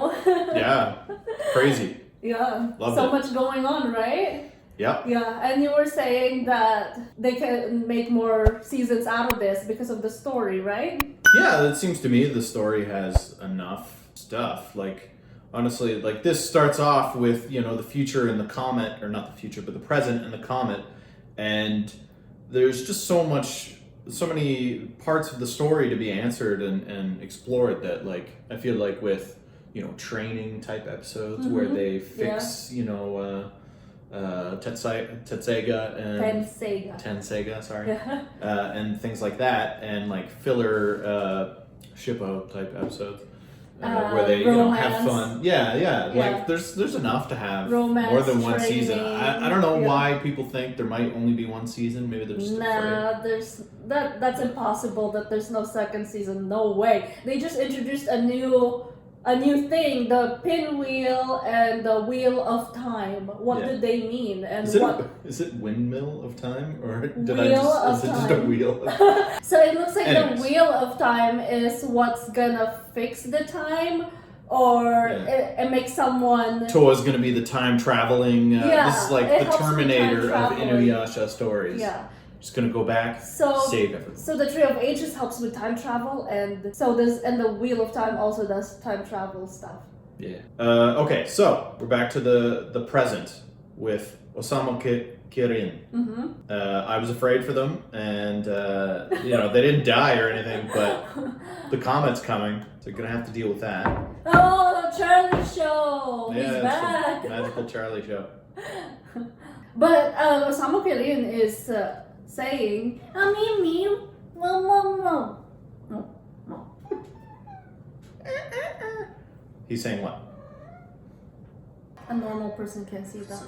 now. Yeah, crazy. Yeah, Loved so it. much going on, right? Yep. Yeah, and you were saying that they can make more seasons out of this because of the story, right? Yeah, it seems to me the story has enough stuff. Like, honestly, like this starts off with, the future and the comet, or not the future, but the present and the comet. And there's just so many parts of the story to be answered and explored that, like, I feel like with, training type episodes where they fix, Tetsega and Tenseiga, sorry, and things like that, and like filler shippo type episodes where they have fun. Yeah. Like there's enough to have romance, more than one training. season. I don't know why people think there might only be one season. Maybe they're just afraid. That's impossible. That there's no second season. No way. They just introduced a new thing, the pinwheel and the wheel of time. What do they mean? And is it windmill of time, or is it just a wheel? So it looks like the wheel of time is what's gonna fix the time, or it makes someone. Toa's gonna be the time traveling. This is like the Terminator of Inuyasha stories. Yeah. Just gonna go back, save everyone. So the Tree of Ages helps with time travel, and the Wheel of Time also does time travel stuff. Yeah. Okay, so we're back to the present with Osamu Kirin. Mm-hmm. I was afraid for them, and they didn't die or anything, but the comet's coming, so you're gonna have to deal with that. Oh, Charlie Show! Yeah, He's back! The magical Charlie Show. But Osamu Kirin is saying, no. He's saying what? A normal person can see that.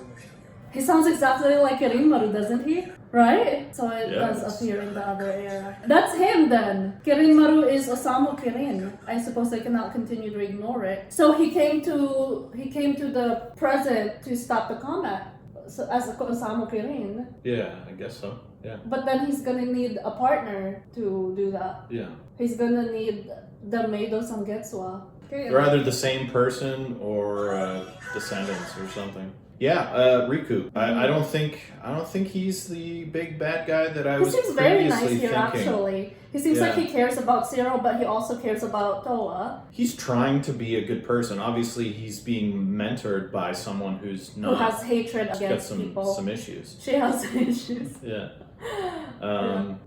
He sounds exactly like Kirinmaru, doesn't he? Right? So it does appear in the other era. That's him then. Kirinmaru is Osamu Kirin. I suppose I cannot continue to ignore it. So he came to the present to stop the comet. So as Osamu Kirin. Yeah, I guess so. Yeah. But then he's gonna need a partner to do that. Yeah. He's gonna need the Meido Sangetsuwa. They're either the same person or descendants or something. Yeah, Riku. I don't think he's the big bad guy that I was previously thinking. He seems very nice here, actually. He seems like he cares about Zero, but he also cares about Toa. He's trying to be a good person. Obviously, he's being mentored by someone who has hatred against people. Some issues. She has issues. Yeah.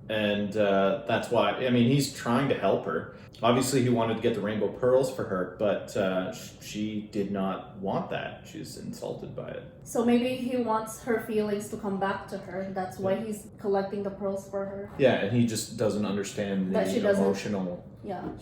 And that's why. I mean, he's trying to help her. Obviously, he wanted to get the rainbow pearls for her, but she did not want that. She's insulted by it. So maybe he wants her feelings to come back to her. That's why he's collecting the pearls for her. Yeah, and he just doesn't understand the emotional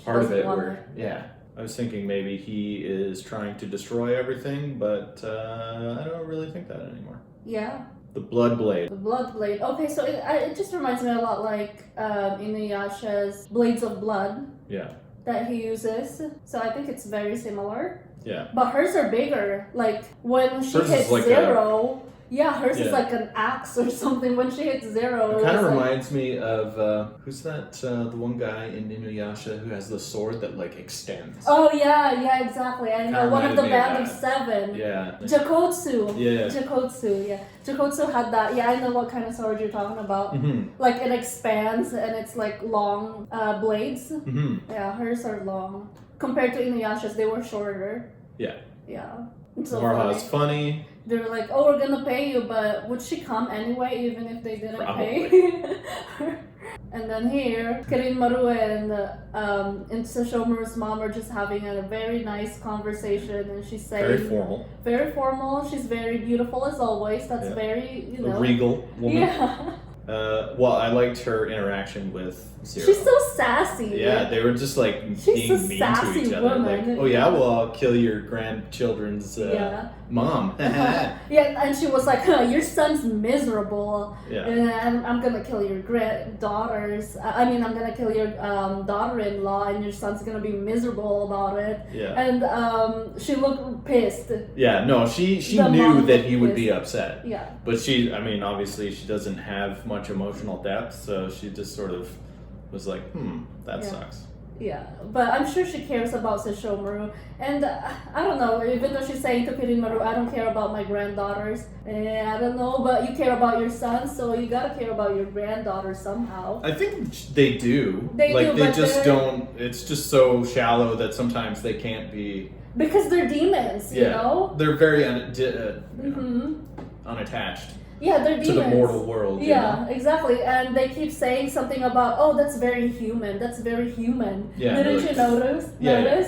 part of it. I was thinking maybe he is trying to destroy everything, but I don't really think that anymore. Yeah. The Blood Blade. The Blood Blade. Okay, so it just reminds me a lot like Inuyasha's Blades of Blood. Yeah. That he uses. So I think it's very similar. Yeah. But hers are bigger. Like when she hers hits like Zero. Hers is like an axe or something when she hits Zero. It kind of reminds me of who's that? The one guy in Inuyasha who has the sword that like extends. Oh yeah, exactly. I know one of the band of 7. Yeah. Jakotsu. Yeah. Jakotsu had that. Yeah, I know what kind of sword you're talking about. Mm-hmm. Like it expands and it's like long blades. Mm-hmm. Yeah, hers are long compared to Inuyasha's. They were shorter. Yeah. Yeah. So Moraha's funny. They were like, "Oh, we're gonna pay you," but would she come anyway, even if they didn't pay? And then here, Kirinmaru and Sesshomaru's mom are just having a very nice conversation, and she's saying very formal. Very formal. She's very beautiful as always. That's very, a regal woman. Yeah. Well, I liked her interaction with Zero. She's so sassy. Yeah, they were just like being mean to each other. Woman. Like, oh yeah, well I'll kill your grandchildren's mom. Yeah, and she was like, your son's miserable. Yeah. And I'm gonna kill your daughters. I'm gonna kill your daughter-in-law, and your son's gonna be miserable about it. Yeah. And she looked pissed. Yeah, no, she knew that he would be upset. Yeah. But obviously she doesn't have much emotional depth, so she just sort of was like, that sucks. Yeah, but I'm sure she cares about Sesshomaru. And I don't know, even though she's saying to Kirinmaru, I don't care about my granddaughters. I don't know, but you care about your son, so you gotta care about your granddaughter somehow. I think they do. They do, they but just don't. It's just so shallow that sometimes they can't be. Because they're demons, you know? They're very unattached. Yeah, they're demons. To the mortal world. Yeah, exactly. And they keep saying something about, oh, that's very human. That's very human. Yeah, Didn't you notice?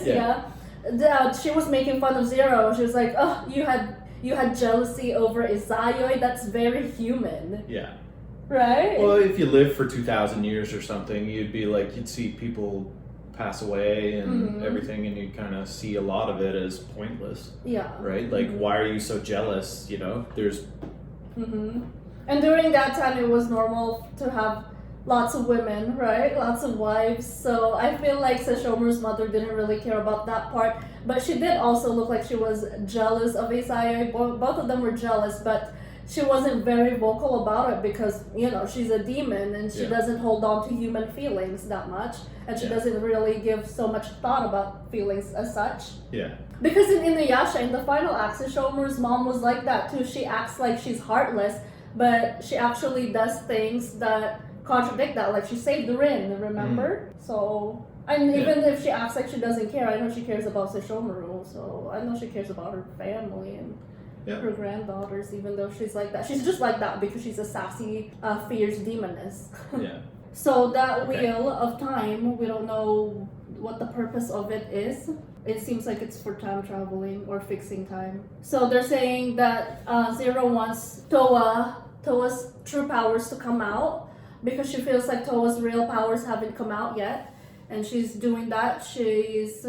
Yeah. She was making fun of Zero. She was like, oh, you had jealousy over Izayoi. That's very human. Yeah. Right? Well, if you lived for 2,000 years or something, you'd see people pass away and everything, and you'd kind of see a lot of it as pointless. Yeah. Right? Like, why are you so jealous? You know, there's. And during that time, it was normal to have lots of women, right? Lots of wives. So I feel like Sesshomaru's mother didn't really care about that part. But she did also look like she was jealous of Izayoi. Both of them were jealous, but she wasn't very vocal about it because, you know, she's a demon and she doesn't hold on to human feelings that much. And she doesn't really give so much thought about feelings as such. Yeah. Because in Inuyasha, in the final act, Sesshomaru's mom was like that too. She acts like she's heartless, but she actually does things that contradict that. Like she saved Rin, remember? So, and even if she acts like she doesn't care, I know she cares about Sesshomaru. So I know she cares about her family and her granddaughters, even though she's like that. She's just like that because she's a sassy, fierce demoness. Yeah. So that wheel of time, we don't know what the purpose of it is. It seems like it's for time traveling or fixing time. So they're saying that Zero wants Toa's true powers to come out because she feels like Toa's real powers haven't come out yet. And she's doing that. She's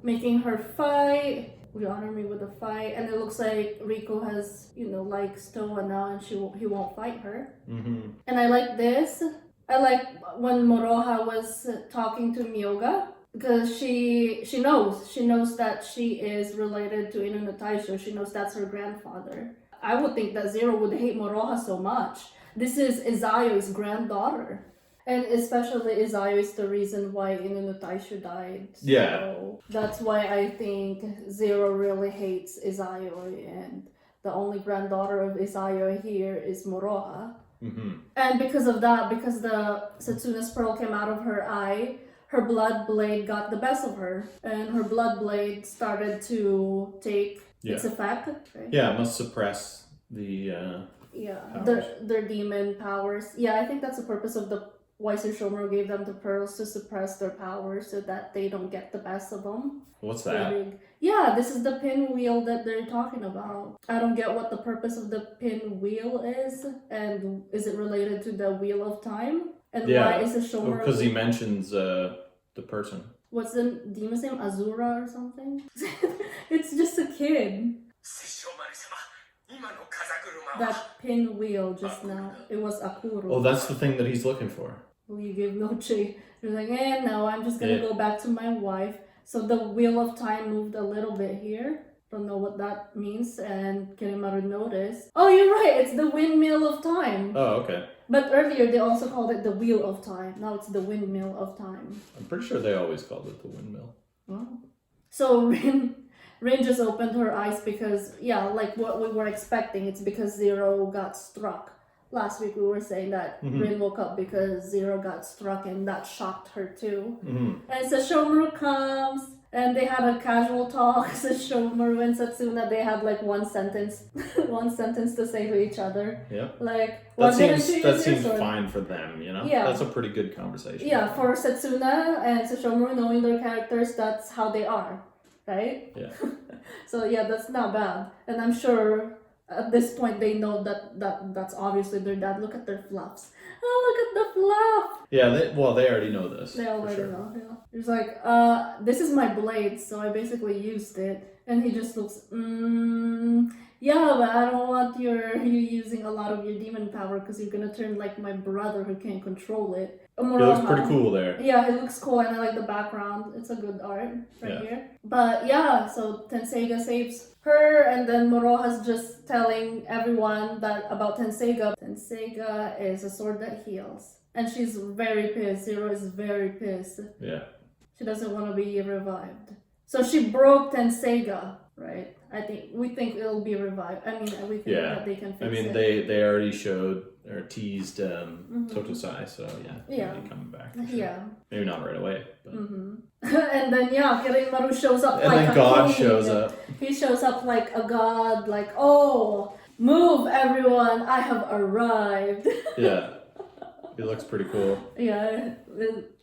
making her fight. Will you honor me with a fight? And it looks like Riku has, likes Toa now and he won't fight her. And I like this. I like when Moroha was talking to Myoga because she knows that she is related to Inu no Taisho. She knows that's her grandfather. I would think that Zero would hate Moroha so much. This is Izayo's granddaughter. And especially Izayoi is the reason why Inu no Taisho died. So that's why I think Zero really hates Izayoi, and the only granddaughter of Izayoi here is Moroha. And because of that, because the Setsuna's pearl came out of her eye, her blood blade got the best of her, and her blood blade started to take its effect. Right? Yeah, it must suppress the their demon powers. Yeah, I think that's the purpose of why Sesshomaru gave them the pearls, to suppress their powers so that they don't get the best of them. What's that? Yeah, this is the pinwheel that they're talking about. I don't get what the purpose of the pinwheel is, and is it related to the wheel of time? And why is Sesshomaru... Because he mentions the person. What's the demon's name? Azura or something? It's just a kid. That pinwheel just now, it was Akuro. Oh, that's the thing that he's looking for. Will you give Noche? You're like, no, I'm just gonna go back to my wife. So the wheel of time moved a little bit here. Don't know what that means, and Kirinmaru noticed. Oh, you're right, it's the windmill of time. Oh, okay. But earlier they also called it the wheel of time. Now it's the windmill of time. I'm pretty sure they always called it the windmill. Oh. So Rin just opened her eyes because, like what we were expecting. It's because Zero got struck. Last week we were saying that Rin woke up because Zero got struck, and that shocked her too. And Sesshomaru comes, and they had a casual talk. Sesshomaru and Setsuna, they had like one sentence to say to each other. Yeah. Like, that seems fine for them, Yeah. That's a pretty good conversation. Yeah, for Setsuna and Sesshomaru, knowing their characters, that's how they are. Right? Yeah. So that's not bad. And I'm sure at this point they know that's obviously their dad. Look at their fluffs. Oh, look at the fluff. Yeah, they already know this. They already know. Yeah. He's like, this is my blade, so I basically used it. And he just looks, yeah, but I don't want you using a lot of your demon power because you're gonna turn like my brother who can't control it. It looks pretty cool there. Yeah, it looks cool, and I like the background. It's a good art here. But so Tenseiga saves her, and then Moroha's just telling everyone about Tenseiga. Tenseiga is a sword that heals. And she's very pissed. Zero is very pissed. Yeah. She doesn't want to be revived. So she broke Tenseiga, right? We think it'll be revived. I mean, we think that they can fix it. I mean, they already showed or teased Totosai, so he'll be coming back. Sure. Yeah. Maybe not right away. But. And then Kirinmaru shows up and like then a God king. shows up. He shows up like a god, like, oh, move everyone, I have arrived. Yeah. He looks pretty cool. Yeah,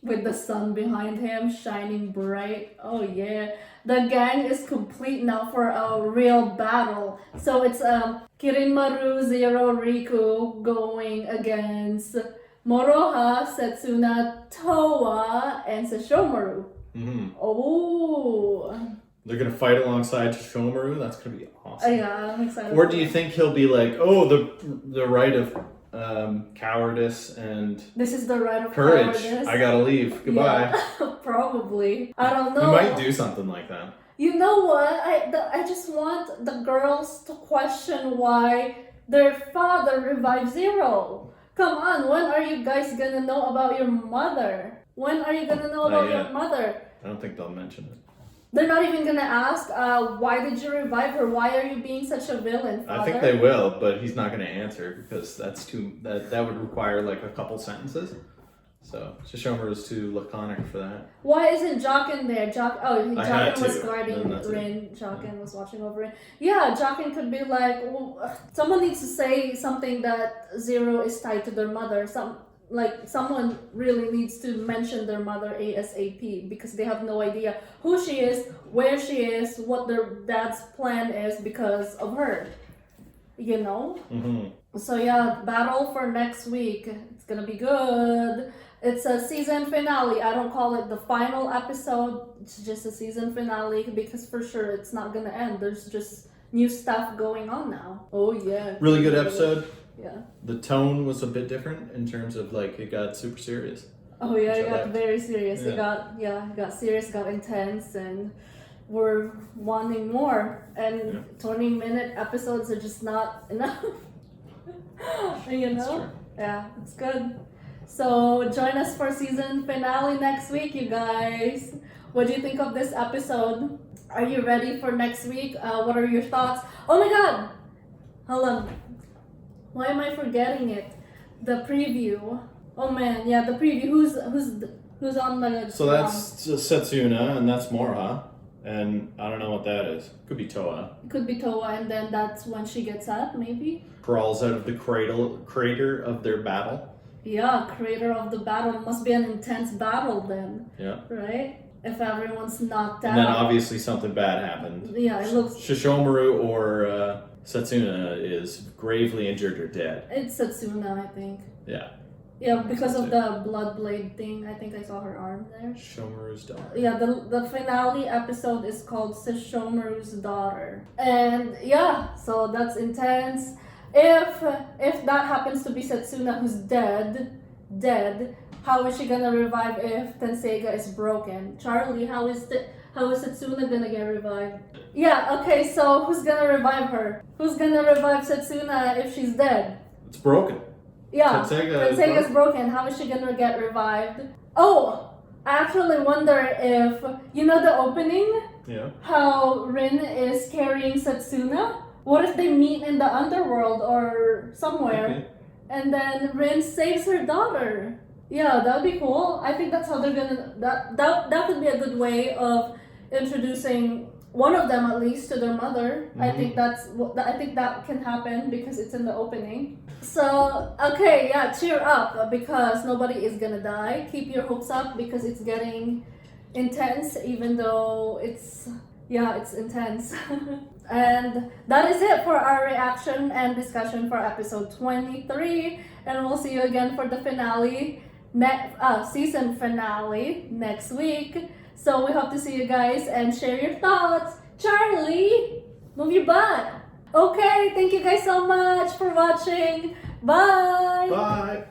with the sun behind him shining bright. Oh yeah. The gang is complete now for a real battle. So it's Kirinmaru, Zero, Riku going against Moroha, Setsuna, Towa, and Sesshomaru. Oh. They're gonna fight alongside Sesshomaru. That's gonna be awesome. Yeah, I'm excited. Or do you think he'll be like, oh, the right of cowardice and this is the right of courage. cowardice. I gotta leave. Goodbye. Yeah, probably. I don't know. He might do something like that. You know what? I just want the girls to question why their father revived Zero. Come on, when are you guys gonna know about your mother? When are you gonna know about your mother? I don't think they'll mention it. They're not even gonna ask, why did you revive her? Why are you being such a villain, father? I think they will, but he's not gonna answer because that's that would require like a couple sentences. So Sesshomaru is too laconic for that. Why isn't Jockin there? Jockin was guarding Rin. Jockin was watching over Rin. Yeah, Jockin could be like, well, someone needs to say something that Zero is tied to their mother. Someone really needs to mention their mother ASAP because they have no idea who she is, where she is, what their dad's plan is because of her. You know? So yeah, battle for next week. It's gonna be good. It's a season finale. I don't call it the final episode. It's just a season finale because for sure it's not gonna end. There's just new stuff going on now. Oh yeah. Really good episode. Yeah. The tone was a bit different in terms of like it got super serious. Oh yeah, it got very serious. It got serious, got intense, and we're wanting more. And 20-minute episodes are just not enough. You know? Yeah, it's good. So join us for season finale next week, you guys. What do you think of this episode? Are you ready for next week? What are your thoughts? Oh my god! Hold on. Why am I forgetting it? The preview. Oh man, yeah, the preview. Who's on the? So that's Setsuna and that's Moroha, and I don't know what that is. Could be Toa. Could be Toa, and then that's when she gets up, maybe. Crawls out of the crater of their battle. Yeah, crater of the battle must be an intense battle then. Yeah. Right? If everyone's knocked out. And then obviously something bad happened. Yeah, it looks. Sesshomaru or Setsuna is gravely injured or dead. It's Setsuna, I think. Yeah. Yeah, because of the blood blade thing. I think I saw her arm there. Sesshomaru's daughter. Yeah, the finale episode is called Sesshomaru's daughter. And yeah, so that's intense. If that happens to be Setsuna who's dead, how is she gonna revive if Tenseiga is broken? Charlie, how is Setsuna gonna get revived? Yeah, okay, so who's gonna revive her? Who's gonna revive Setsuna if she's dead? It's broken. Yeah, Tenseiga's broken. How is she gonna get revived? Oh, I actually wonder if, you know the opening? Yeah. How Rin is carrying Setsuna? What if they meet in the underworld or somewhere, and then Rin saves her daughter? Yeah, that would be cool. I think that's how they're gonna. That could be a good way of introducing one of them at least to their mother. I think that can happen because it's in the opening. So okay, yeah, cheer up because nobody is gonna die. Keep your hopes up because it's getting intense, even though it's intense. And that is it for our reaction and discussion for episode 23. And we'll see you again for the finale, season finale next week. So we hope to see you guys and share your thoughts. Charlie, move your butt. Okay, thank you guys so much for watching. Bye. Bye.